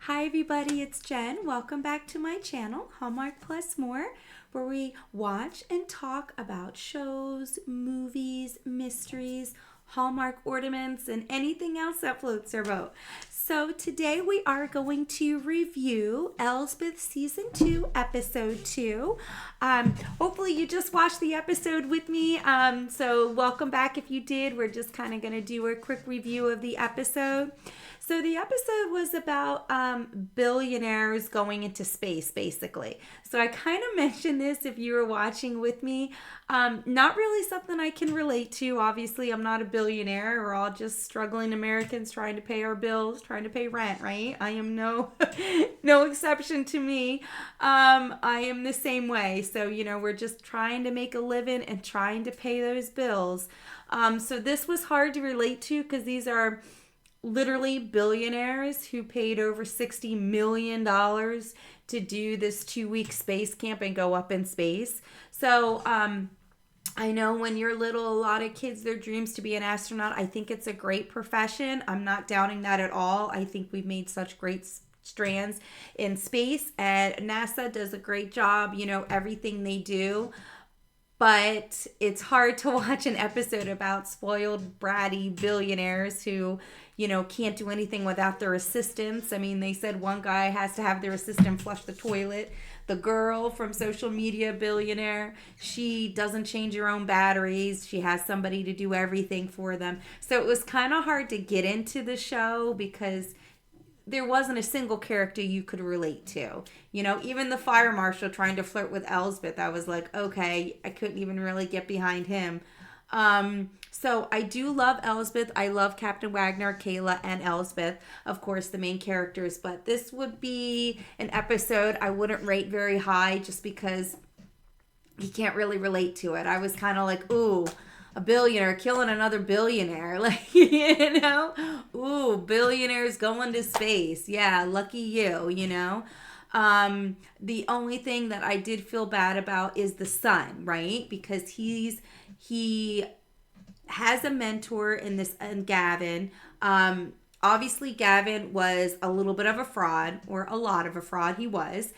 Hi everybody, it's Jen. Welcome back to my channel, Hallmark Plus More, where we watch and talk about shows, movies, mysteries, Hallmark ornaments, and anything else that floats our boat. So today we are going to review Elsbeth Season 2, Episode 2. Hopefully you just watched the episode with me. So welcome back if you did. We're just kind of going to do a quick review of the episode. So the episode was about billionaires going into space, basically. So I kind of mentioned this if you were watching with me. Not really something I can relate to. Obviously, I'm not a billionaire. We're all just struggling Americans trying to pay our bills, trying to pay rent, right? I am no exception to me. I am the same way. So, we're just trying to make a living and trying to pay those bills. So this was hard to relate to because these are literally billionaires who paid over $60 million to do this 2-week space camp and go up in space. So I know when you're little, a lot of kids, their dreams to be an astronaut. I think it's a great profession. I'm not doubting that at all. I think we've made such great strands in space, and NASA does a great job, everything they do. But it's hard to watch an episode about spoiled, bratty billionaires who, can't do anything without their assistants. I mean, they said one guy has to have their assistant flush the toilet. The girl from social media billionaire, she doesn't change her own batteries. She has somebody to do everything for them. So it was kind of hard to get into the show because there wasn't a single character you could relate to. Even the fire marshal trying to flirt with Elsbeth, I was like, okay, I couldn't even really get behind him. So I do love Elsbeth. I love Captain Wagner, Kayla, and Elsbeth, of course, the main characters. But this would be an episode I wouldn't rate very high just because you can't really relate to it. I was kind of like, ooh, a billionaire killing another billionaire. Ooh, billionaires going to space. Yeah, lucky you, The only thing that I did feel bad about is the son, right? Because he has a mentor in this, and Gavin. Obviously, Gavin was a little bit of a fraud, or a lot of a fraud. He was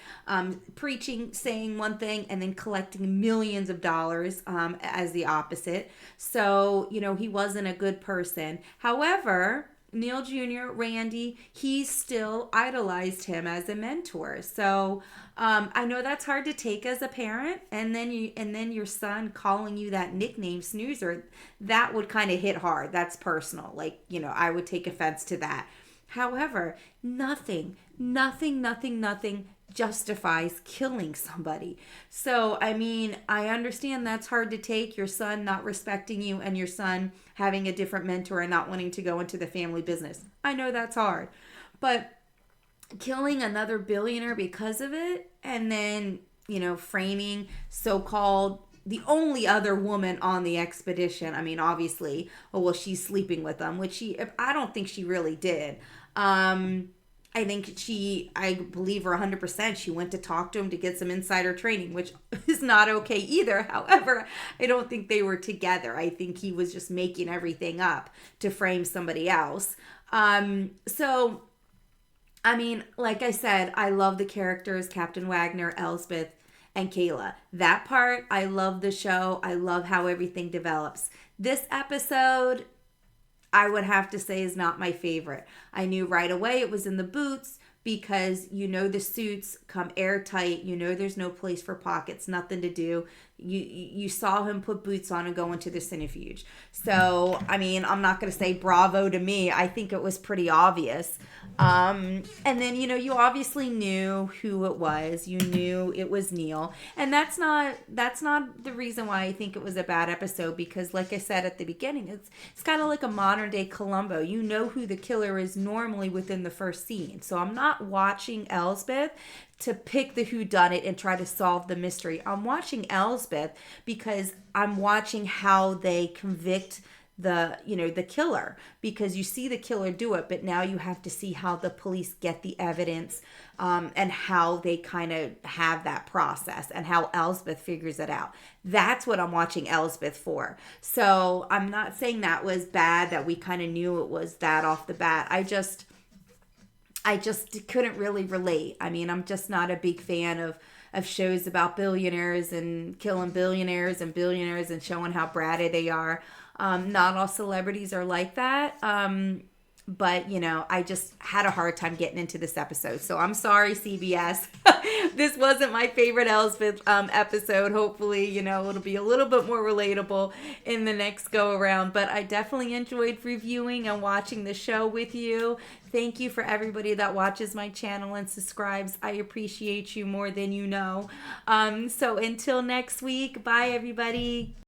preaching, saying one thing, and then collecting millions of dollars as the opposite. So, he wasn't a good person. However, Neil Jr., Randy, he still idolized him as a mentor. So I know that's hard to take as a parent, and then your son calling you that nickname, snoozer, that would kind of hit hard. That's personal. I would take offense to that. However, nothing justifies killing somebody. So, I understand that's hard to take, your son not respecting you and your son having a different mentor and not wanting to go into the family business. I know that's hard. But killing another billionaire because of it, and then, framing so-called the only other woman on the expedition. Obviously, she's sleeping with them, which I don't think she really did. I think I believe her 100%. She went to talk to him to get some insider training, which is not okay either. However, I don't think they were together. I think he was just making everything up to frame somebody else. Like I said, I love the characters, Captain Wagner, Elsbeth, and Kayla. That part, I love the show. I love how everything develops. This episode, I would have to say, is not my favorite. I knew right away it was in the boots because the suits come airtight. There's no place for pockets, nothing to do. You saw him put boots on and go into the centrifuge. So, I'm not going to say bravo to me. I think it was pretty obvious. And then, you obviously knew who it was. You knew it was Neil. And that's not the reason why I think it was a bad episode, because like I said at the beginning, it's kind of like a modern day Columbo. You know who the killer is normally within the first scene. So I'm not watching Elsbeth to pick the whodunit and try to solve the mystery. I'm watching Elsbeth because I'm watching how they convict the killer, because you see the killer do it, but now you have to see how the police get the evidence, and how they kind of have that process and how Elsbeth figures it out. That's what I'm watching Elsbeth for. So I'm not saying that was bad, that we kind of knew it was that off the bat. I just couldn't really relate. I mean, I'm just not a big fan of shows about billionaires and killing billionaires and showing how bratty they are. Not all celebrities are like that. But, I just had a hard time getting into this episode. So I'm sorry, CBS. This wasn't my favorite Elsbeth episode. Hopefully, it'll be a little bit more relatable in the next go around. But I definitely enjoyed reviewing and watching the show with you. Thank you for everybody that watches my channel and subscribes. I appreciate you more than you know. So until next week, bye everybody.